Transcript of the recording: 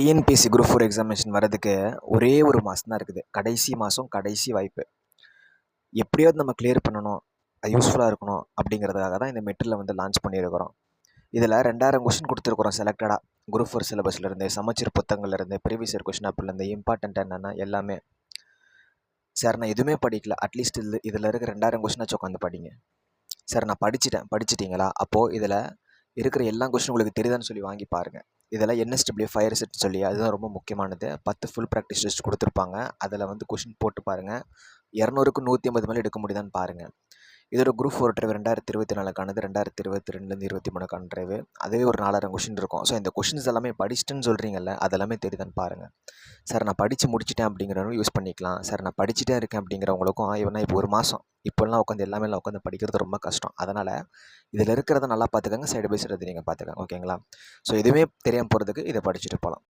TNPSC group 4 examination வரதுக்கு ஒரே ஒரு மாதம் தான் இருக்குது. கடைசி மாதம், கடைசி வாய்ப்பு. எப்படியாவது நம்ம கிளியர் பண்ணணும், அது யூஸ்ஃபுல்லாக இருக்கணும் அப்படிங்கிறதுக்காக தான் இந்த மெட்டீரியலை வந்து லான்ச் பண்ணியிருக்கிறோம். இதில் 2000 கொஷின் கொடுத்துருக்குறோம் செலக்டடாக. குரூப் 4 சிலபஸ்லேருந்து, சமச்சீர் புத்தகங்கள்லேருந்து, ப்ரீவியஸ் இயர் கொஷின் பேப்பர்லேருந்து, இம்பார்ட்டண்ட் என்னென்னா எல்லாமே. சார் நான் எதுவுமே படிக்கல, அட்லீஸ்ட் இதில் இருக்க 2000 கொஷினாச்சும் உட்காந்து படிங்க. சார் நான் படிச்சிட்டிங்களா? அப்போது இதில் இருக்கிற எல்லா கொஷின் உங்களுக்கு தெரியுதான்னு சொல்லி வாங்கி பாருங்கள். இதில் என்எஸ்டபிள்யூ ஃபயர் செட் சொல்லி அதுதான் ரொம்ப முக்கியமானது. 10 ஃபுல் ப்ராக்டிஸ் டெஸ்ட் கொடுத்துருப்பாங்க. அதில் வந்து கொஷின் போட்டு பாருங்கள். 200க்கு 150 மேலே எடுக்க முடியுதான்னு பாருங்கள். இதோட குரூப் 4 டிரைவ் 2024க்கானது, 2022லேருந்து 23க்கான டிரைவு. அதுவே ஒரு 4000 கொஷின் இருக்கும். ஸோ இந்த கொஷின்ஸ் எல்லாமே படிச்சிட்டுன்னு சொல்கிறீங்கல்ல, அதெல்லாமே தெரியுதான்னு பாருங்கள். சார் நான் படித்து முடிச்சிட்டேன் அப்படிங்கிறவங்க யூஸ் பண்ணிக்கலாம். சார் நான் படிச்சுட்டே இருக்கேன் அப்படிங்கிறவங்களுக்கும் இவனா இப்போ ஒரு மாதம் இப்போல்லாம் உட்காந்து எல்லாமே உட்காந்து படிக்கிறது ரொம்ப கஷ்டம். அதனால் இதில் இருக்கிறத நல்லா பார்த்துக்கங்க, சைடு பை சைடு நீங்கள் பார்த்துக்கங்க. ஓகேங்களா? ஸோ எதுவுமே தெரியாமல் போகிறதுக்கு இதை படிச்சுட்டு போகலாம்.